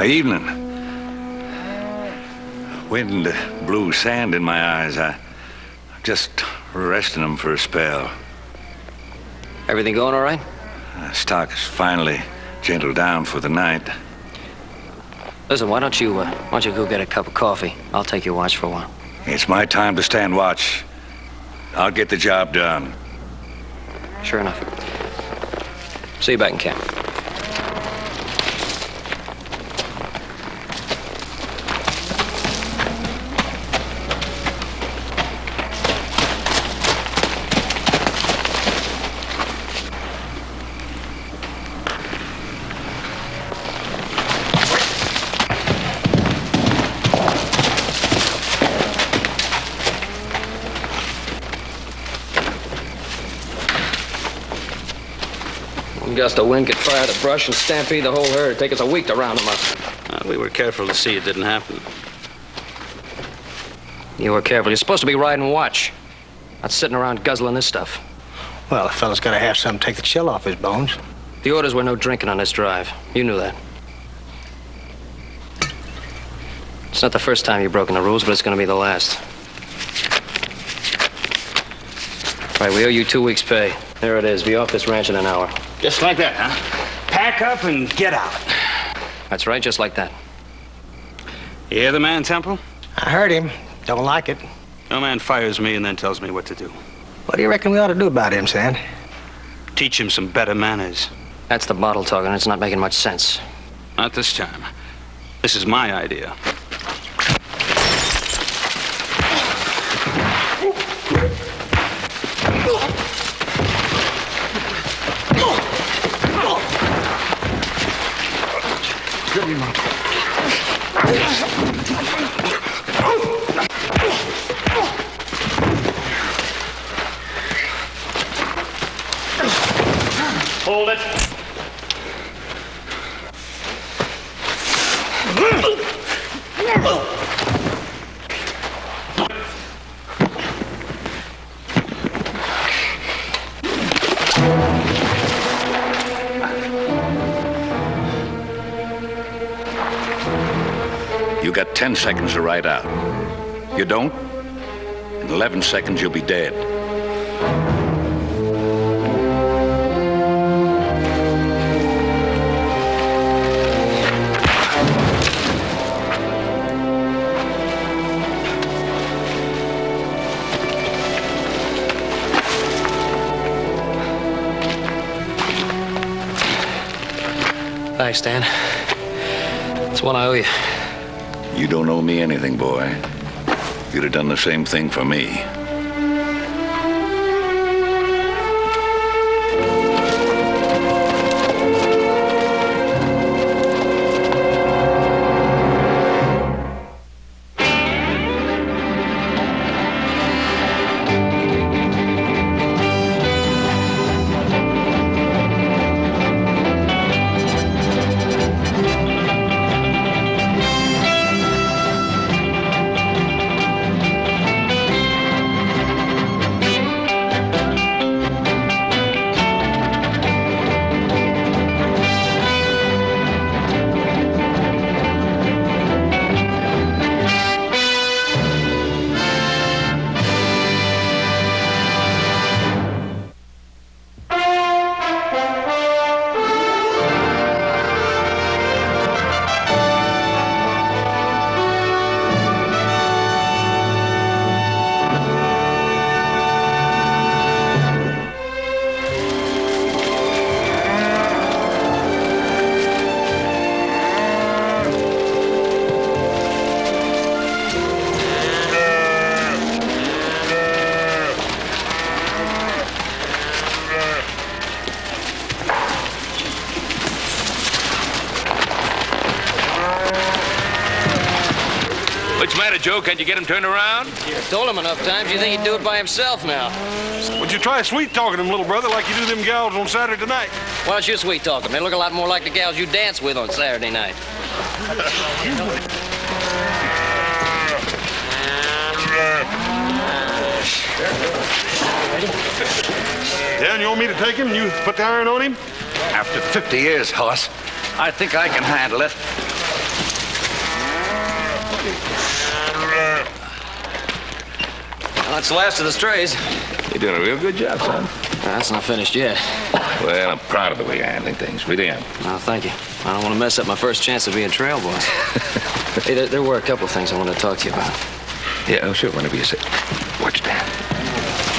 Evening. Wind blew sand in my eyes. I'm just resting them for a spell. Everything going all right? Stock is finally gentled down for the night. Listen, why don't you go get a cup of coffee? I'll take your watch for a while. It's my time to stand watch. I'll get the job done. Sure enough. See you back in camp. Gust of wind could fire the brush and stampede the whole herd. It'd take us a week to round them up. We were careful to see it didn't happen. You were careful. You're supposed to be riding watch, not sitting around guzzling this stuff. Well, a fella's got to have something to take the chill off his bones. The orders were no drinking on this drive. You knew that. It's not the first time you've broken the rules, but it's going to be the last. All right, we owe you 2 weeks' pay. There it is. Be off this ranch in an hour. Just like that, huh? Pack up and get out. That's right, just like that. You hear the man, Temple? I heard him. Don't like it. No man fires me and then tells me what to do. What do you reckon we ought to do about him, Sand? Teach him some better manners. That's the bottle talking. It's not making much sense. Not this time. This is my idea. Hold it. You got 10 seconds to ride out. You don't? In 11 seconds, you'll be dead. Thanks, Dan. It's one I owe you. You don't owe me anything, boy. You'd have done the same thing for me. Joe, can't you get him turned around? Told him enough times. You think he'd do it by himself now? Would you try sweet-talking him, little brother, like you do them gals on Saturday night? Why don't you sweet-talk them? They look a lot more like the gals you dance with on Saturday night. Dan, you want me to take him and you put the iron on him? After 50 years, Hoss, I think I can handle it. Well, it's the last of the strays. You're doing a real good job, son. That's not finished yet. Well, I'm proud of the way you're handling things. Really am. Well, thank you. I don't want to mess up my first chance of being trail boss. Hey, there were a couple of things I wanted to talk to you about. Yeah, oh, sure, whenever you say. Watch that.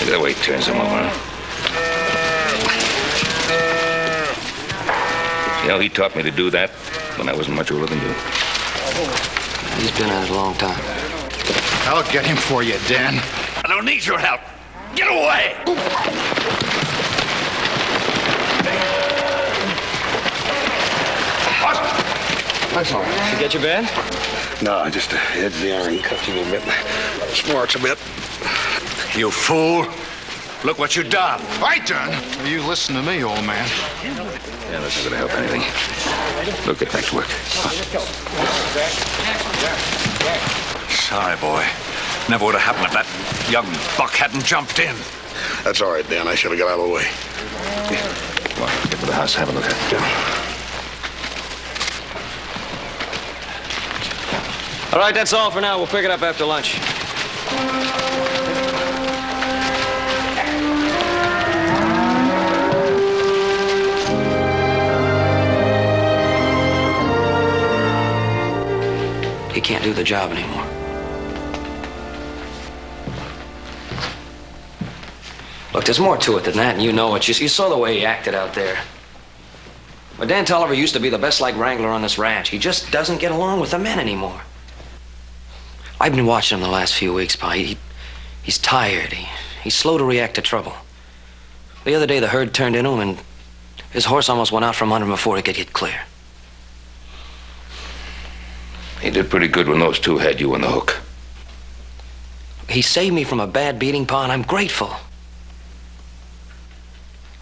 Look at the way he turns them over. You know, he taught me to do that when I wasn't much older than you. He's been at it a long time. I'll get him for you, Dan. I don't need your help. Get away! That's all right. Did you get your bed? No, just the edge of the iron cuffed you a bit. Smarts a bit. You fool. Look what you done. I done? You listen to me, old man. Yeah, that's not gonna help anything. Look, get back to work. Sorry, boy. Never would have happened if that young buck hadn't jumped in. That's all right, Dan. I should have got out of the way. Come on, let's get to the house, have a look at it. All right, that's all for now. We'll pick it up after lunch. He can't do the job anymore. Look, there's more to it than that, and you know it. You saw the way he acted out there. But Dan Tolliver used to be the best-liked wrangler on this ranch. He just doesn't get along with the men anymore. I've been watching him the last few weeks, Pa. He's tired. He's slow to react to trouble. The other day, the herd turned into him, and his horse almost went out from under him before he could get clear. He did pretty good when those two had you on the hook. He saved me from a bad beating, Pa, and I'm grateful.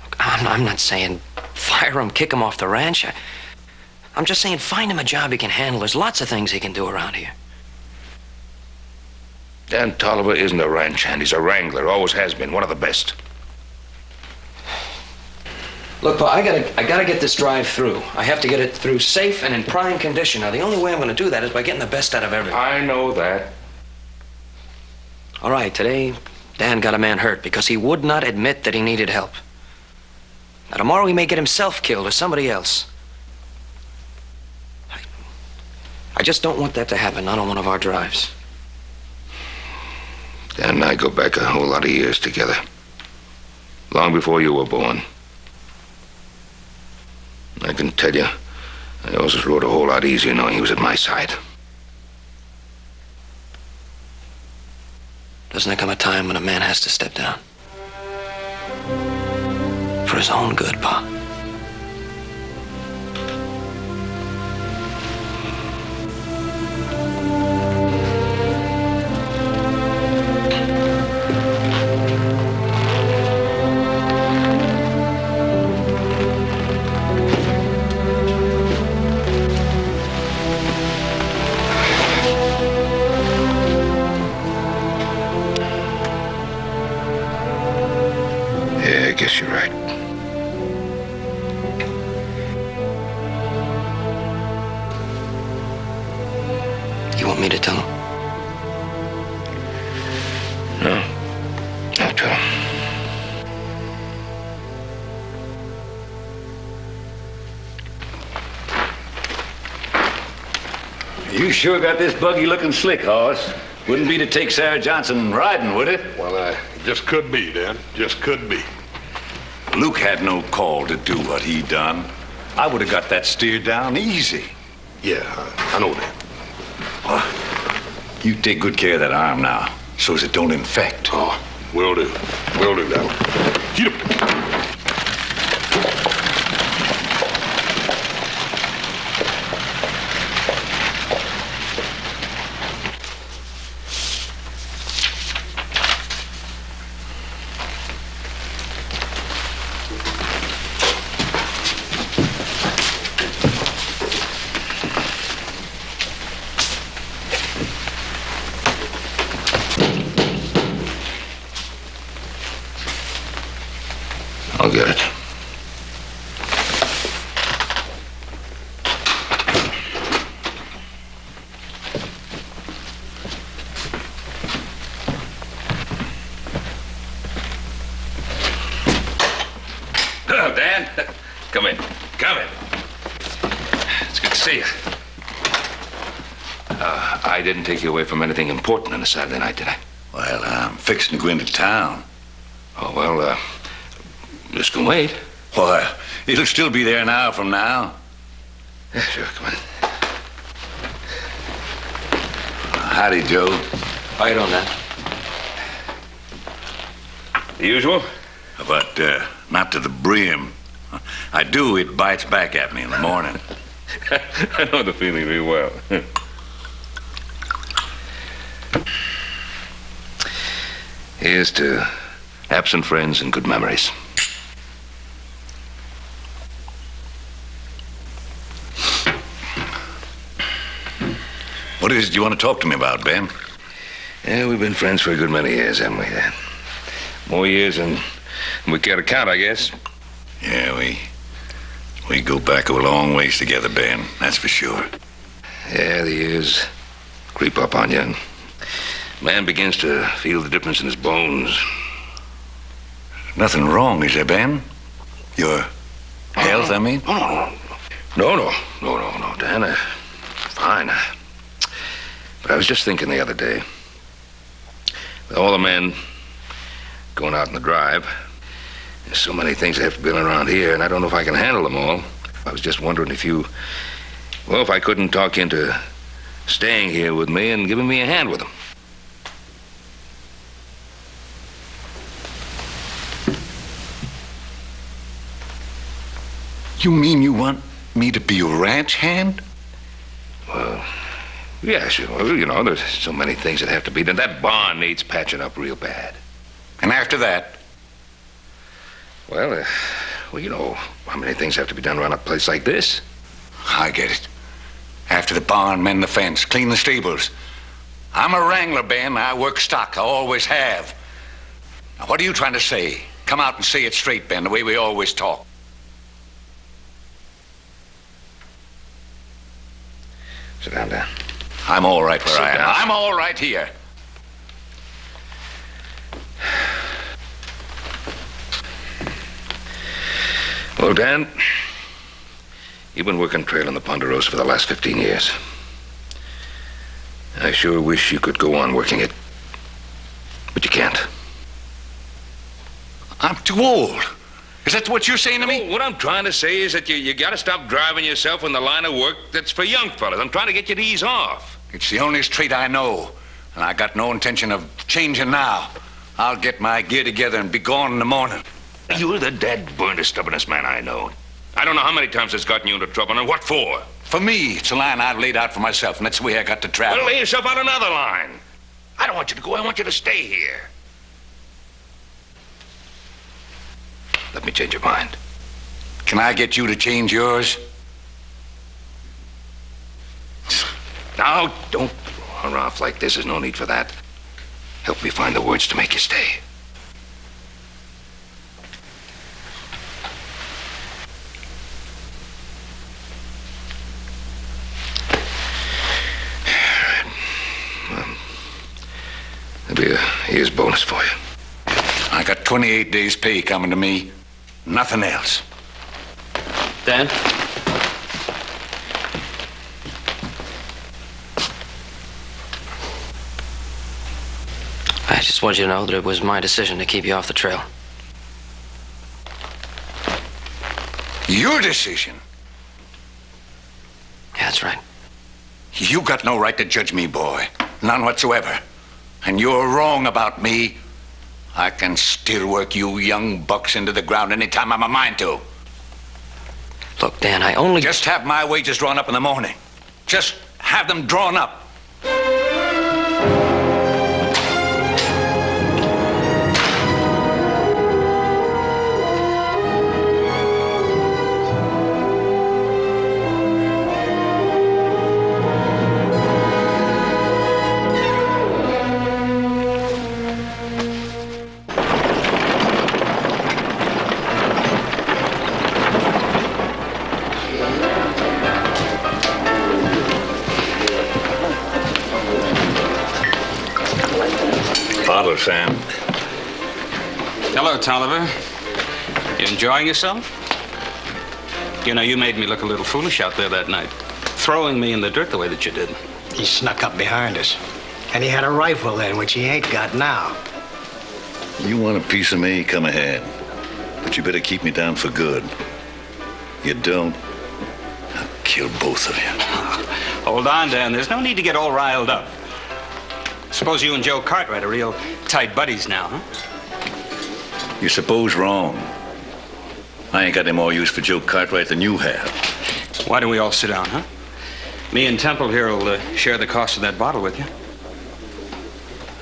Look, I'm not saying fire him, kick him off the ranch. I'm just saying find him a job he can handle. There's lots of things he can do around here. Dan Tolliver isn't a ranch hand. He's a wrangler. Always has been. One of the best. Look, Pa, I gotta get this drive through. I have to get it through safe and in prime condition. Now, the only way I'm gonna do that is by getting the best out of everyone. I know that. All right, today, Dan got a man hurt because he would not admit that he needed help. Now, tomorrow he may get himself killed or somebody else. I just don't want that to happen, not on one of our drives. Dan and I go back a whole lot of years together. Long before you were born. I can tell you, I always rode a whole lot easier knowing he was at my side. Doesn't there come a time when a man has to step down? For his own good, Pa. Yeah, I guess you're right. You want me to tell him? No. I'll tell him. You sure got this buggy looking slick, Hoss. Wouldn't be to take Sarah Johnson riding, would it? Well, just could be, Dan. Just could be. Luke had no call to do what he done. I would have got that steer down easy. Yeah, I know that. You take good care of that arm now, so as it don't infect. Oh, will do. Will do, Dan. Get him. I'll get it. Dan. Come in. Come in. It's good to see you. I didn't take you away from anything important on a Saturday night, did I? Well, I'm fixing to go into town. Oh, well, this can wait. Why, it'll still be there an hour from now. Yeah, sure, come on. Howdy, Joe. How you doing, Dan? The usual? But not to the brim. I do, it bites back at me in the morning. I know the feeling very well. Here's to absent friends and good memories. What is it you want to talk to me about, Ben? Yeah, we've been friends for a good many years, haven't we, Dan? More years than we care to count, I guess. Yeah, we go back a long ways together, Ben. That's for sure. Yeah, the years creep up on you, and man begins to feel the difference in his bones. Nothing wrong, is there, Ben? Your health, I mean? No, Dan. Fine. But I was just thinking the other day, with all the men going out on the drive, there's so many things that have to be done around here, and I don't know if I can handle them all. I was just wondering if I couldn't talk you into staying here with me and giving me a hand with them. You mean you want me to be a ranch hand? Well, yeah, sure. Well, you know, there's so many things that have to be done. That barn needs patching up real bad. And after that? Well, you know how many things have to be done around a place like this. I get it. After the barn, mend the fence, clean the stables. I'm a wrangler, Ben. I work stock. I always have. Now, what are you trying to say? Come out and say it straight, Ben, the way we always talk. Sit down, Dan. I'm all right where I am. down. I'm all right here. Well, Dan, you've been working trail in the Ponderosa for the last 15 years. I sure wish you could go on working it, but you can't. I'm too old. Is that what you're saying to me? Oh, what I'm trying to say is that you got to stop driving yourself in the line of work that's for young fellas. I'm trying to get you to ease off. It's the only trait I know, and I got no intention of changing now. I'll get my gear together and be gone in the morning. You're the dead-burnedest, stubbornest man I know. I don't know how many times it's gotten you into trouble, and what for? For me, it's a line I've laid out for myself, and that's the way I got to travel. Well, lay yourself out another line. I don't want you to go. I want you to stay here. Let me change your mind. Can I get you to change yours? Now, don't run off like this. There's no need for that. Help me find the words to make you stay. There'll be a year's bonus for you. I got 28 days' pay coming to me. Nothing else. Dan? I just want you to know that it was my decision to keep you off the trail. Your decision? Yeah, that's right. You got no right to judge me, boy. None whatsoever. And you're wrong about me. I can still work you young bucks into the ground anytime I'm a mind to. Look, Dan, I only... Just have my wages drawn up in the morning. Just have them drawn up. Bottle, Sam. Hello, Tolliver. You enjoying yourself? You know, you made me look a little foolish out there that night, throwing me in the dirt the way that you did. He snuck up behind us. And he had a rifle then, which he ain't got now. You want a piece of me? Come ahead. But you better keep me down for good. You don't, I'll kill both of you. Hold on, Dan. There's no need to get all riled up. Suppose you and Joe Cartwright are real tight buddies now, huh? You suppose wrong. I ain't got any more use for Joe Cartwright than you have. Why don't we all sit down, huh? Me and Temple here will share the cost of that bottle with you.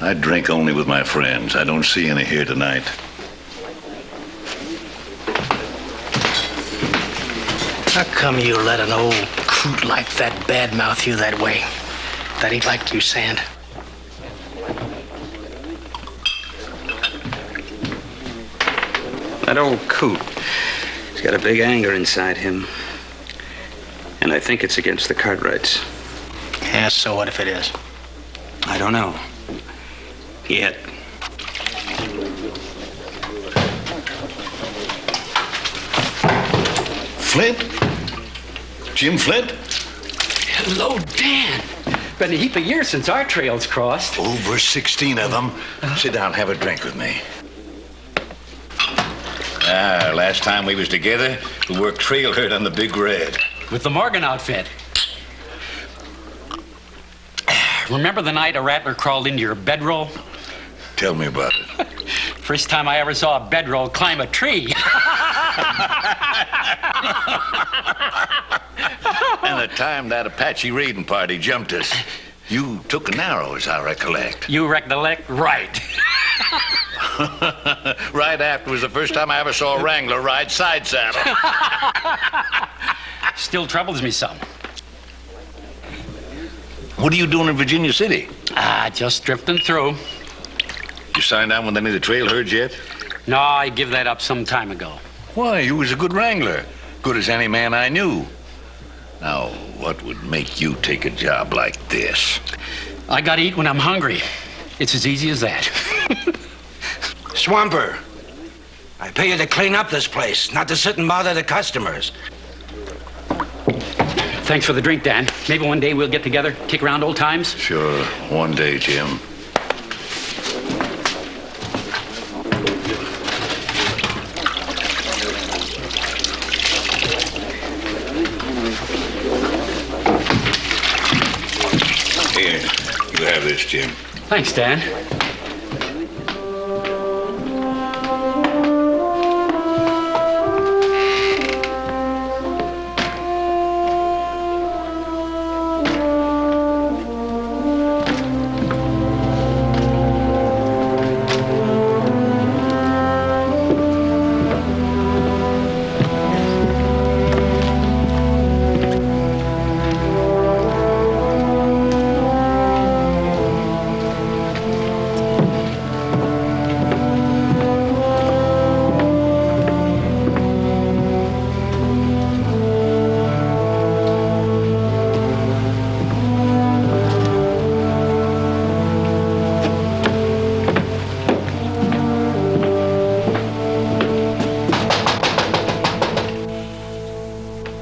I drink only with my friends. I don't see any here tonight. How come you let an old coot like that badmouth you that way? That ain't like you, Sand. That old coot, he's got a big anger inside him. And I think it's against the Cartwrights. Yeah, so what if it is? I don't know. Yet. Flint? Jim Flint? Hello, Dan. Been a heap of years since our trails crossed. Over 16 of them. Sit down, have a drink with me. Last time we was together, we worked trail herd on the Big Red. With the Morgan outfit. Remember the night a rattler crawled into your bedroll? Tell me about it. First time I ever saw a bedroll climb a tree. And the time that Apache raiding party jumped us, you took an arrow, as I recollect. You recollect? Right. Right after was the first time I ever saw a Wrangler ride side saddle. Still troubles me some. What are you doing in Virginia City? Just drifting through. You signed on with any of the trail herds yet? No, I give that up some time ago. Why, you was a good wrangler. Good as any man I knew. Now, what would make you take a job like this? I gotta eat when I'm hungry. It's as easy as that. Swamper, I pay you to clean up this place, not to sit and bother the customers. Thanks for the drink, Dan. Maybe one day we'll get together, kick around old times. Sure, one day, Jim. Here, you have this, Jim. Thanks, Dan.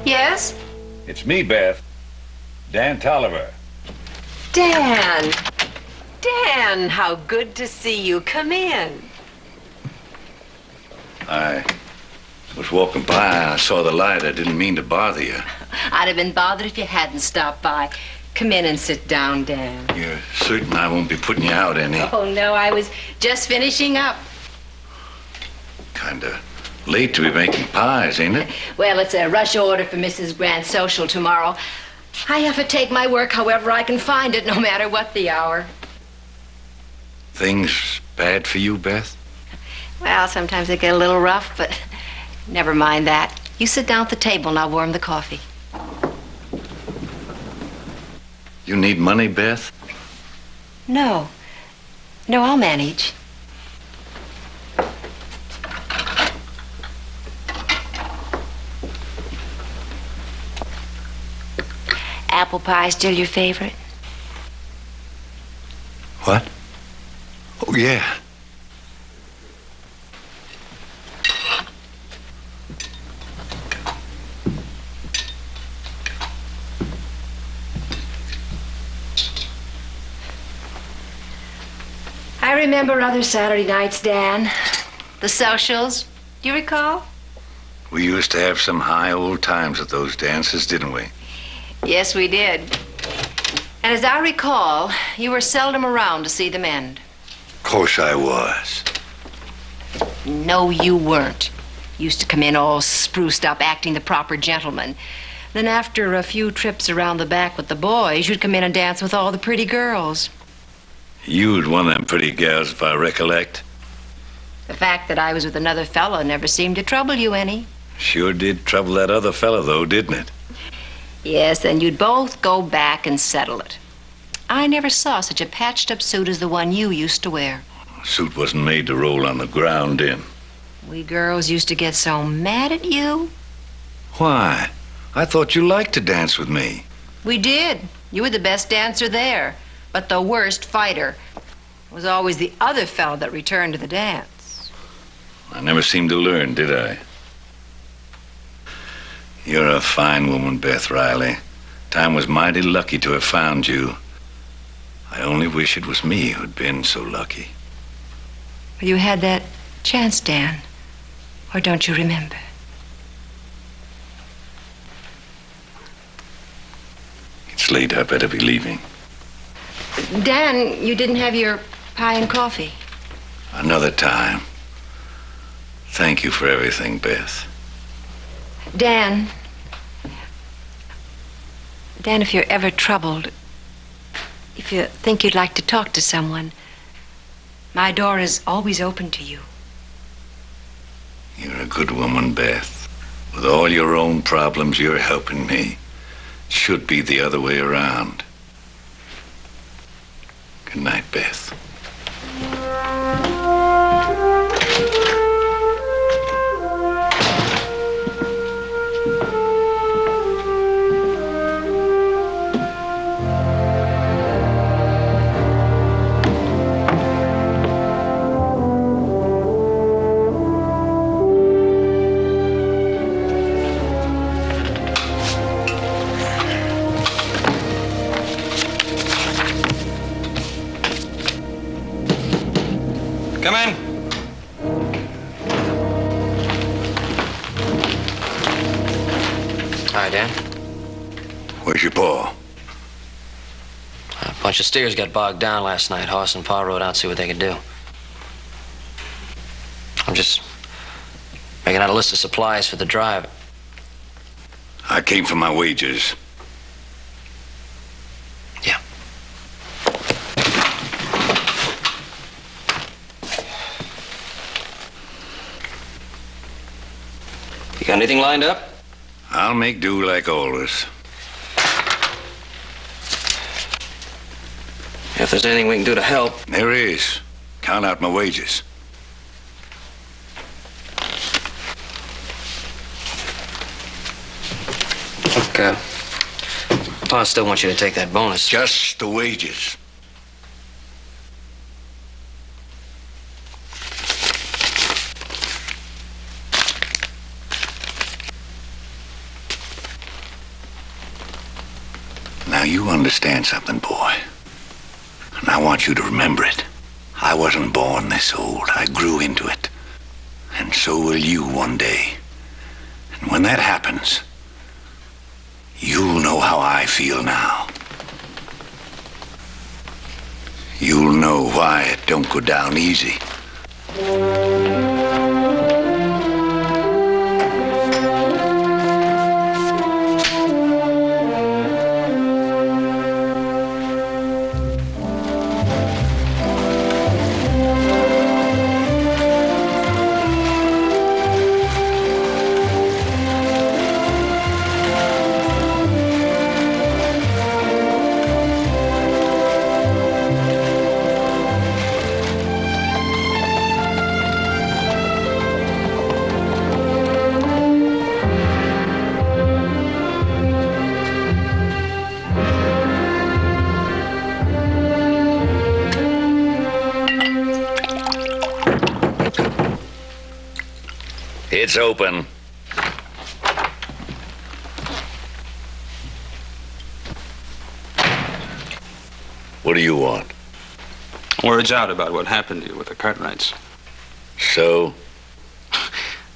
Yes? It's me, Beth. Dan Tolliver. Dan! Dan, how good to see you. Come in. I was walking by. I saw the light. I didn't mean to bother you. I'd have been bothered if you hadn't stopped by. Come in and sit down, Dan. You're certain I won't be putting you out any? Oh, no, I was just finishing up. Kinda late to be making pies, ain't it? Well, it's a rush order for Mrs. Grant's social tomorrow. I have to take my work however I can find it, no matter what the hour. Things bad for you, Beth? Well, sometimes they get a little rough, but never mind that. You sit down at the table and I'll warm the coffee. You need money, Beth? No. No, I'll manage. Apple pie still your favorite? What? Oh, yeah. remember other Saturday nights, Dan. The socials. Do you recall? We used to have some high old times at those dances, didn't we? Yes, we did. And as I recall, you were seldom around to see them end. Of course I was. No, you weren't. You used to come in all spruced up, acting the proper gentleman. Then after a few trips around the back with the boys, you'd come in and dance with all the pretty girls. You'd one of them pretty gals, if I recollect. The fact that I was with another fella never seemed to trouble you any. Sure did trouble that other fella, though, didn't it? Yes, then you'd both go back and settle it. I never saw such a patched-up suit as the one you used to wear. The suit wasn't made to roll on the ground in. We girls used to get so mad at you. Why? I thought you liked to dance with me. We did. You were the best dancer there, but the worst fighter. It was always the other fellow that returned to the dance. I never seemed to learn, did I? You're a fine woman, Beth Riley. Time was mighty lucky to have found you. I only wish it was me who'd been so lucky. Well, you had that chance, Dan. Or don't you remember? It's late. I better be leaving. Dan, you didn't have your pie and coffee. Another time. Thank you for everything, Beth. Dan, if you're ever troubled, if you think you'd like to talk to someone, my door is always open to you. You're a good woman, Beth. With all your own problems, you're helping me. It should be the other way around. Good night, Beth. Come in. Hi, Dan. Where's your pa? A bunch of steers got bogged down last night. Hoss and Pa rode out to see what they could do. I'm just making out a list of supplies for the drive. I came for my wages. Yeah. You got anything lined up? I'll make do like always. If there's anything we can do to help. There is. Count out my wages. Look, Pa still wants you to take that bonus. Just the wages. Now you understand something, boy. And I want you to remember it. I wasn't born this old. I grew into it. And so will you one day. And when that happens, you'll know how I feel now. You'll know why it don't go down easy. It's open. What do you want? Word's out about what happened to you with the Cartwrights. So?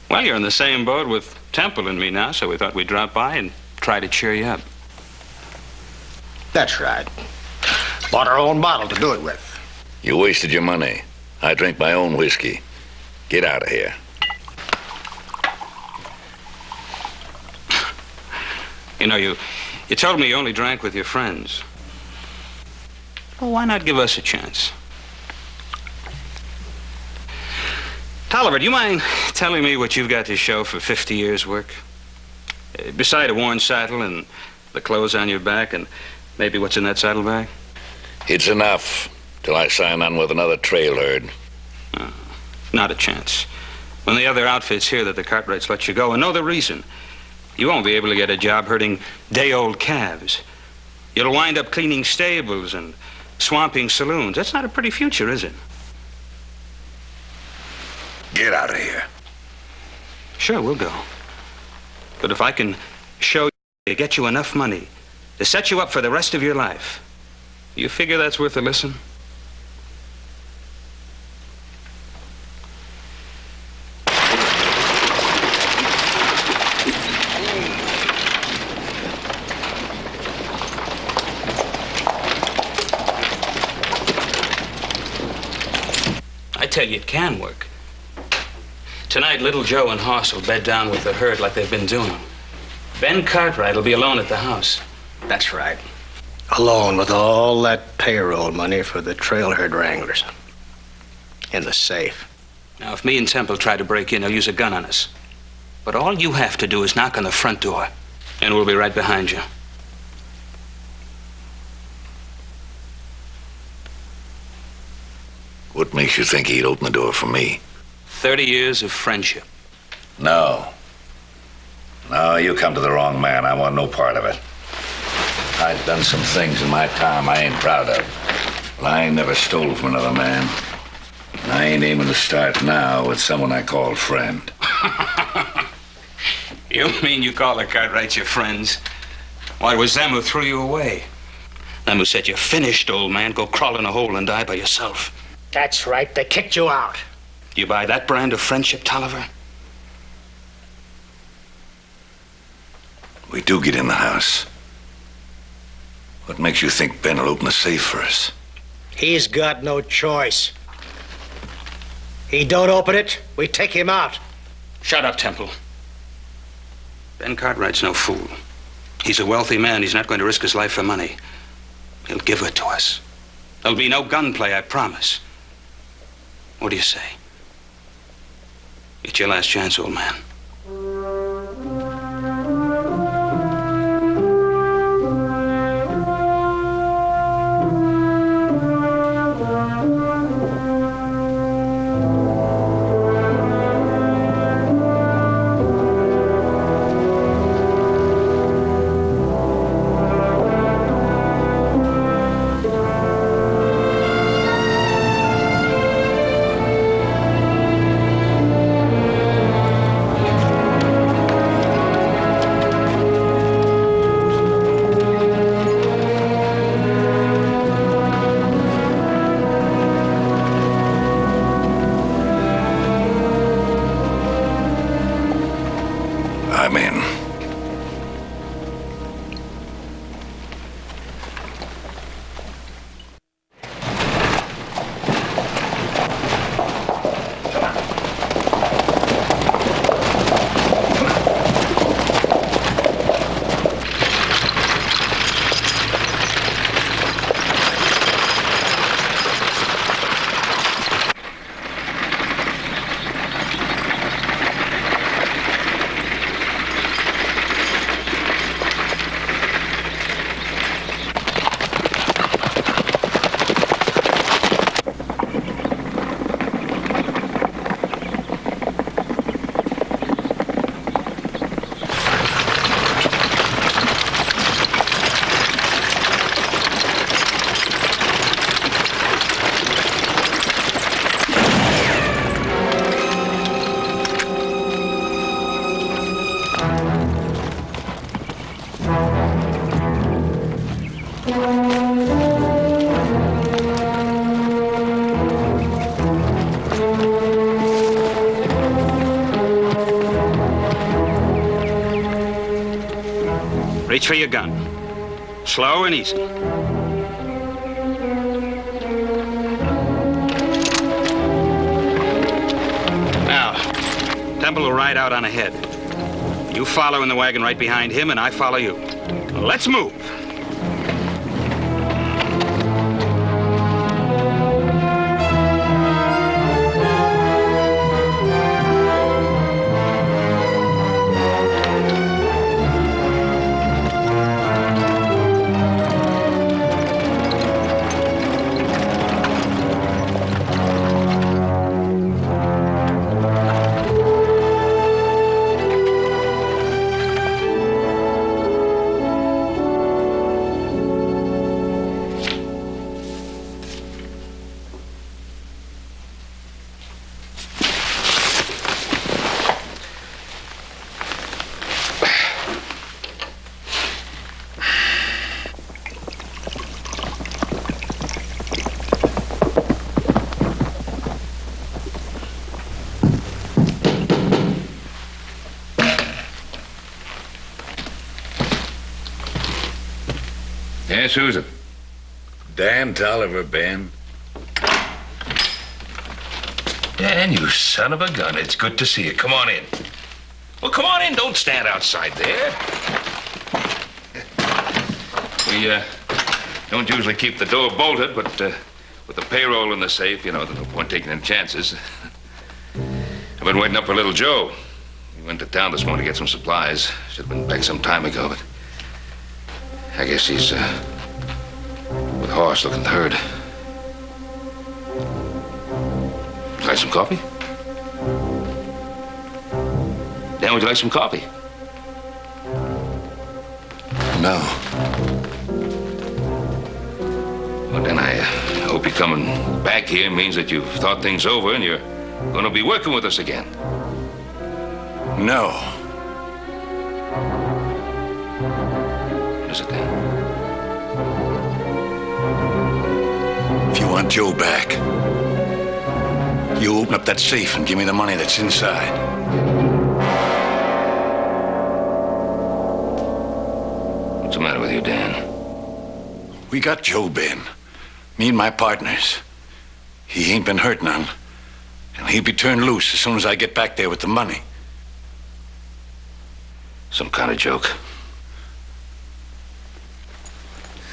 Well, you're in the same boat with Temple and me now, so we thought we'd drop by and try to cheer you up. That's right. Bought our own bottle to do it with. You wasted your money. I drink my own whiskey. Get out of here. You know, you told me you only drank with your friends. Well, why not give us a chance? Tolliver, do you mind telling me what you've got to show for 50 years' work? Beside a worn saddle and the clothes on your back and maybe what's in that saddlebag? It's enough till I sign on with another trail herd. Not a chance. When the other outfits hear that the Cartwrights let you go and know the reason, you won't be able to get a job herding day-old calves. You'll wind up cleaning stables and swamping saloons. That's not a pretty future, is it? Get out of here. Sure, we'll go. But if I can show you, get you enough money to set you up for the rest of your life, you figure that's worth a listen? I tell you, it can work. Tonight, Little Joe and Hoss will bed down with the herd like they've been doing. Ben Cartwright will be alone at the house. That's right. Alone with all that payroll money for the trail herd wranglers. In the safe. Now, if me and Temple try to break in, they'll use a gun on us. But all you have to do is knock on the front door, and we'll be right behind you. What makes you think he'd open the door for me? 30 years of friendship. No. No, you come to the wrong man. I want no part of it. I've done some things in my time I ain't proud of. Well, I ain't never stole from another man. And I ain't aiming to start now with someone I call friend. You mean you call the Cartwrights your friends? Why, it was them who threw you away. Them who said, "You're finished, old man. Go crawl in a hole and die by yourself." That's right. They kicked you out. You buy that brand of friendship, Tolliver? We do get in the house. What makes you think Ben will open the safe for us? He's got no choice. He don't open it, we take him out. Shut up, Temple. Ben Cartwright's no fool. He's a wealthy man. He's not going to risk his life for money. He'll give it to us. There'll be no gunplay, I promise. What do you say? It's your last chance, old man. Reach for your gun. Slow and easy. Now, Temple will ride out on ahead. You follow in the wagon right behind him, and I follow you. Let's move. Yes, who's it? Dan Tolliver, Ben. Dan, you son of a gun. It's good to see you. Come on in. Well, come on in. Don't stand outside there. We don't usually keep the door bolted, but with the payroll in the safe, you know, there's no point taking any chances. I've been waiting up for little Joe. He went to town this morning to get some supplies. Should have been back some time ago, but I guess he's with Horse looking the herd. Would you like some coffee? Dan, would you like some coffee? No. Well, then I hope you coming back here means that you've thought things over and you're going to be working with us again. No. What is it then? If you want Joe back, you open up that safe and give me the money that's inside. What's the matter with you, Dan? We got Joe, Ben. Me and my partners. He ain't been hurt none. And he'll be turned loose as soon as I get back there with the money. Some kind of joke.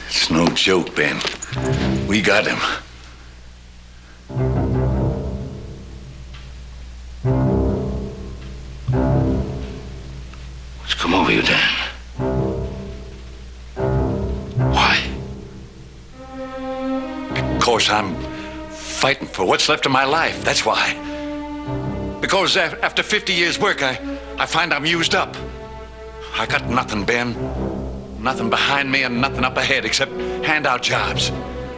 It's no joke, Ben. We got him. What's come over you, Dan? Why? Because I'm fighting for what's left of my life. That's why. Because after 50 years' work, I find I'm used up. I got nothing, Ben. Nothing behind me and nothing up ahead except handout jobs.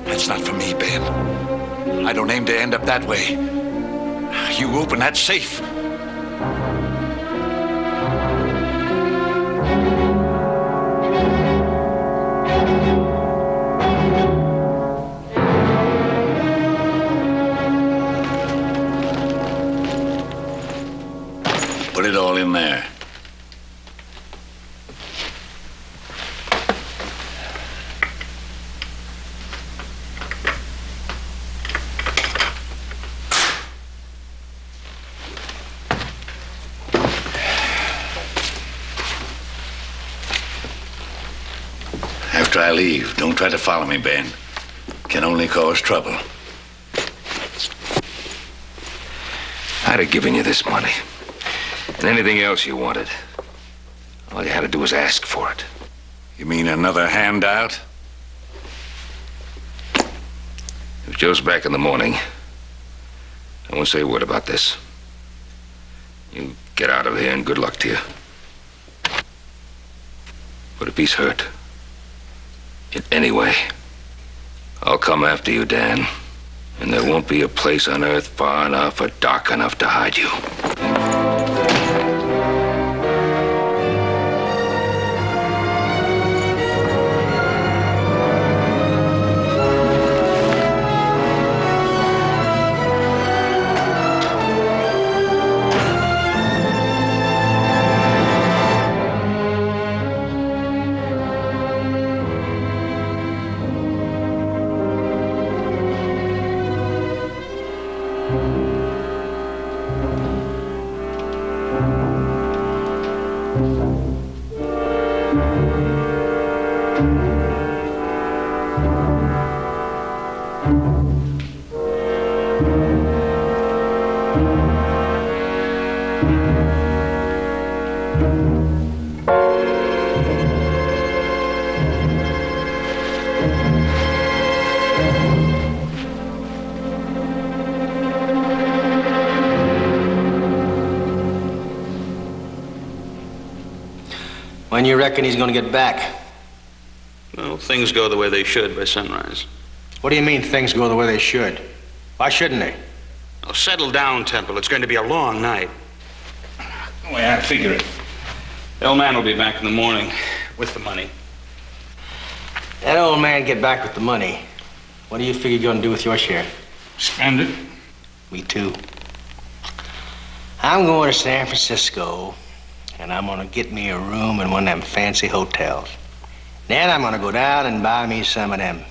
That's not for me, Ben. I don't aim to end up that way. You open that safe. Put it all in there. After I leave, don't try to follow me, Ben. Can only cause trouble. I'd have given you this money. And anything else you wanted. All you had to do was ask for it. You mean another handout? If Joe's back in the morning, I won't say a word about this. You get out of here and good luck to you. But if he's hurt, in any way, I'll come after you, Dan. And there won't be a place on earth far enough or dark enough to hide you. When you reckon he's gonna get back? Well, things go the way they should by sunrise. What do you mean things go the way they should? Why shouldn't they? Oh, settle down, Temple. It's going to be a long night. The way I figure it, the old man will be back in the morning with the money. That old man get back with the money. What do you figure you're gonna do with your share? Spend it. Me too. I'm going to San Francisco, and I'm gonna get me a room in one of them fancy hotels. Then I'm gonna go down and buy me some of them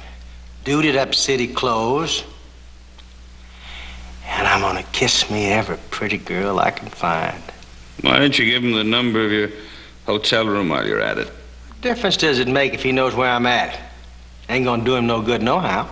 duded up city clothes. And I'm gonna kiss me every pretty girl I can find. Why don't you give him the number of your hotel room while you're at it? What difference does it make if he knows where I'm at? Ain't gonna do him no good nohow.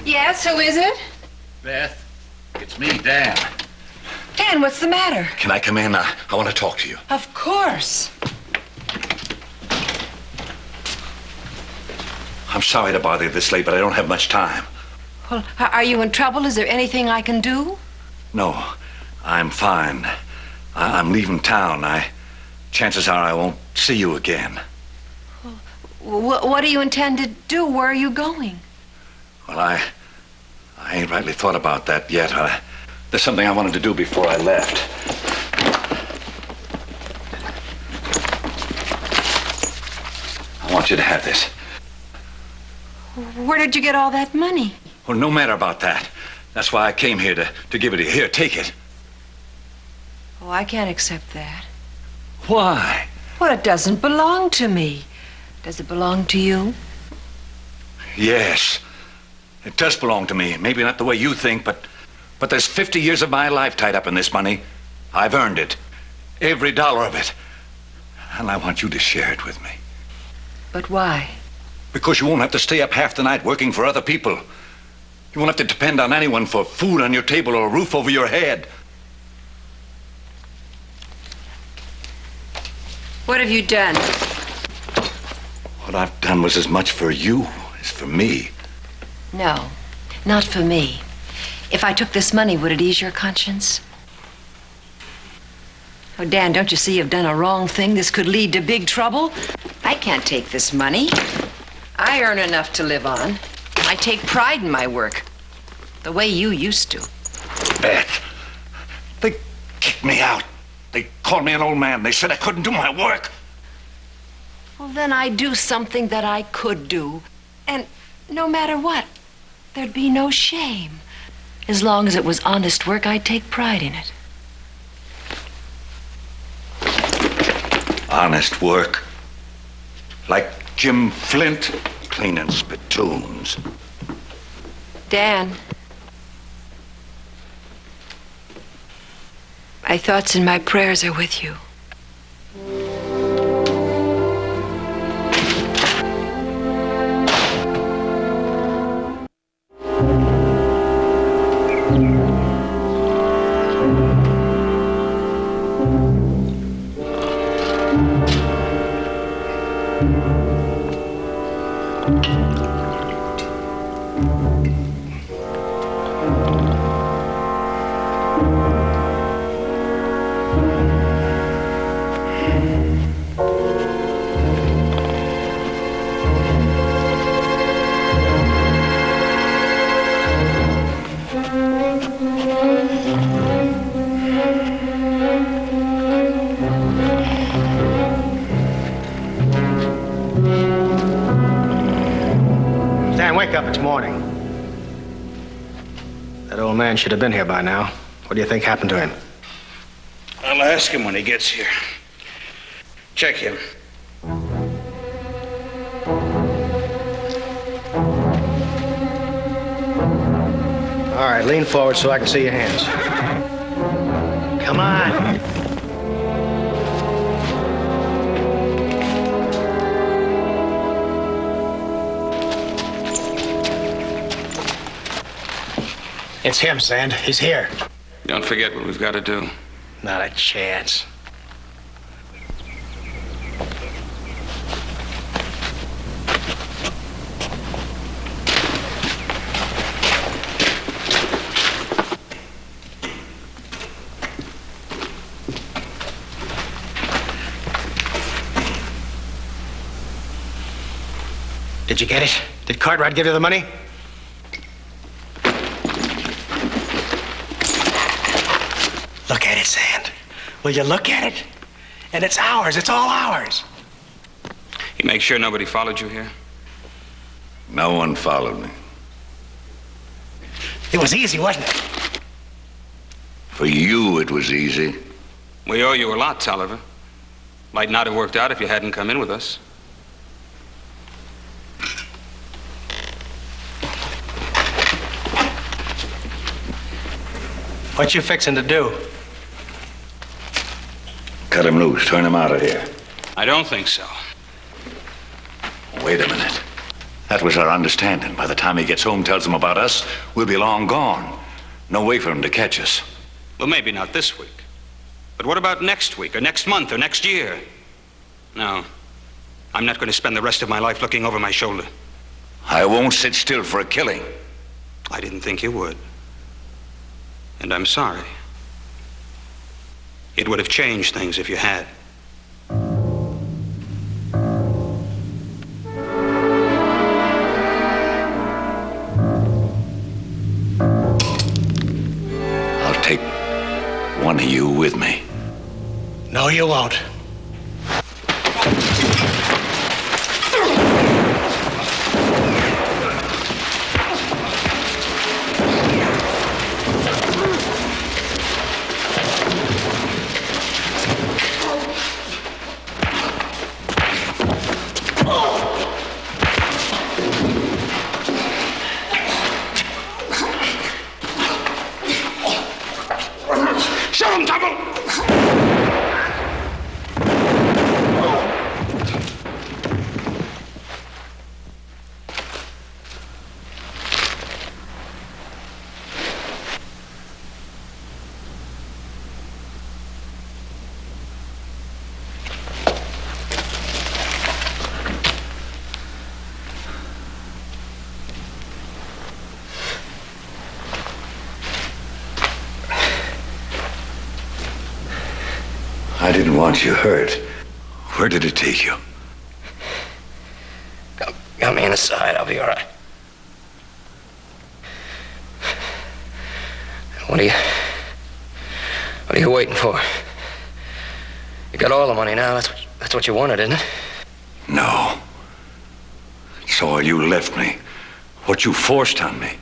Yes, who is it? Beth, it's me, Dan. Dan, what's the matter? Can I come in? I want to talk to you. Of course. I'm sorry to bother you this late, but I don't have much time. Well, are you in trouble? Is there anything I can do? No, I'm fine. I'm leaving town. Chances are I won't see you again. What do you intend to do? Where are you going? Well, I ain't rightly thought about that yet. There's something I wanted to do before I left. I want you to have this. Where did you get all that money? Well, no matter about that. That's why I came here to give it to you. Here, take it. Oh, I can't accept that. Why? Well, it doesn't belong to me. Does it belong to you? Yes. It does belong to me. Maybe not the way you think, but there's 50 years of my life tied up in this money. I've earned it. Every dollar of it. And I want you to share it with me. But why? Because you won't have to stay up half the night working for other people. You won't have to depend on anyone for food on your table or a roof over your head. What have you done? What I've done was as much for you as for me. No, not for me. If I took this money, would it ease your conscience? Oh, Dan, don't you see you've done a wrong thing? This could lead to big trouble. I can't take this money. I earn enough to live on. I take pride in my work, the way you used to. Beth, they kicked me out. They called me an old man. They said I couldn't do my work. Well, then I'd do something that I could do. And no matter what, there'd be no shame. As long as it was honest work, I'd take pride in it. Honest work? Like Jim Flint cleaning spittoons. Dan, my thoughts and my prayers are with you. Wake up, it's morning. That old man should have been here by now. What do you think happened to him? I'll ask him when he gets here. Check him. All right, lean forward so I can see your hands. Come on. It's him, Sand. He's here. Don't forget what we've got to do. Not a chance. Did you get it? Did Cartwright give you the money? Look at it, Sand. Will you look at it? And it's ours. It's all ours. You make sure nobody followed you here? No one followed me. It was easy, wasn't it? For you, it was easy. We owe you a lot, Tolliver. Might not have worked out if you hadn't come in with us. What you fixing to do? Cut him loose. Turn him out of here. I don't think so. Wait a minute. That was our understanding. By the time he gets home, tells them about us, we'll be long gone. No way for him to catch us. Well, maybe not this week. But what about next week, or next month, or next year? No. I'm not going to spend the rest of my life looking over my shoulder. I won't sit still for a killing. I didn't think you would. And I'm sorry. It would have changed things if you had. I'll take one of you with me. No, you won't. I didn't want you hurt. Where did it take you? Got me in the side. I'll be all right. What are you waiting for? You got all the money now. That's what you wanted, isn't it? No. It's all you left me. What you forced on me.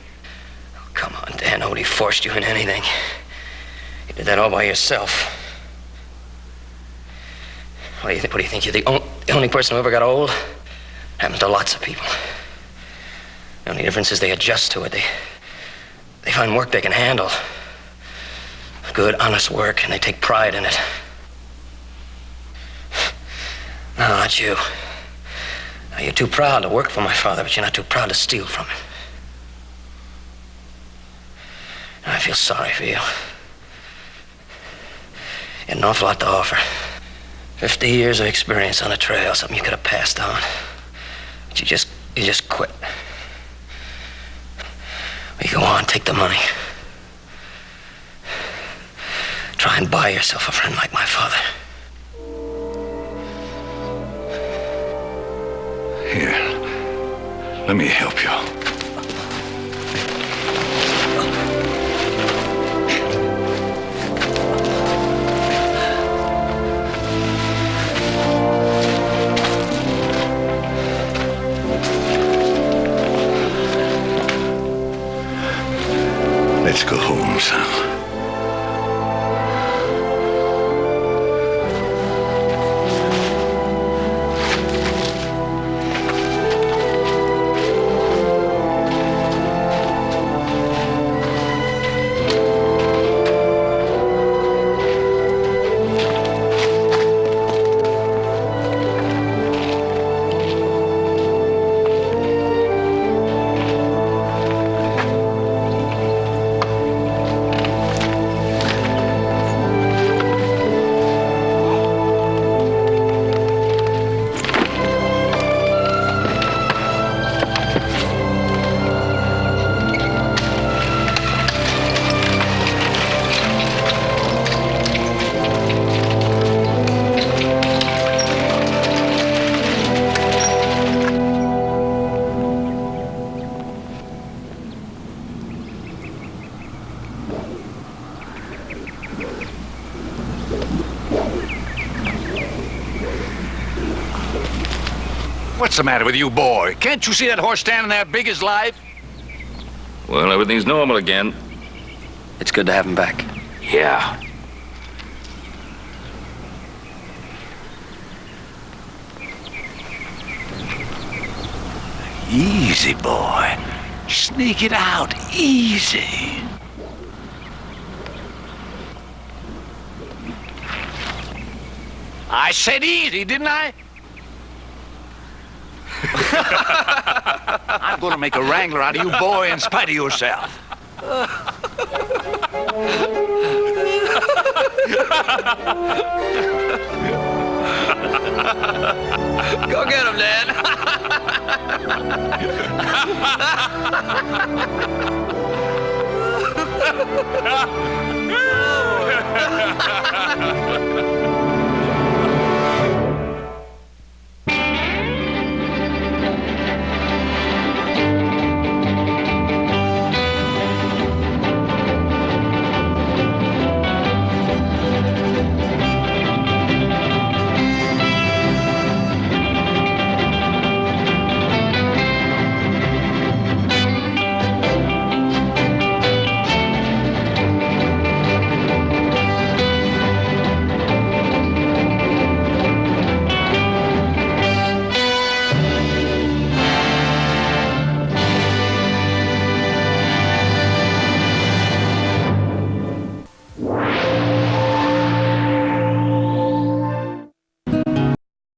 Oh, come on, Dan. Nobody forced you in anything. You did that all by yourself. What do you think? You're the only person who ever got old? Happens to lots of people. The only difference is they adjust to it. They find work they can handle. Good, honest work, and they take pride in it. No, not you. Now, you're too proud to work for my father, but you're not too proud to steal from him. I feel sorry for you. You had an awful lot to offer. 50 years of experience on the trail, something you could have passed on. But you just quit. You go on, take the money. Try and buy yourself a friend like my father. Here, let me help you. Let's go home, son. What's the matter with you, boy? Can't you see that horse standing there big as life? Well, everything's normal again. It's good to have him back. Yeah. Easy, boy. Sneak it out. Easy. I said easy, didn't I? I'm going to make a wrangler out of you, boy, in spite of yourself. Go get him, Dad.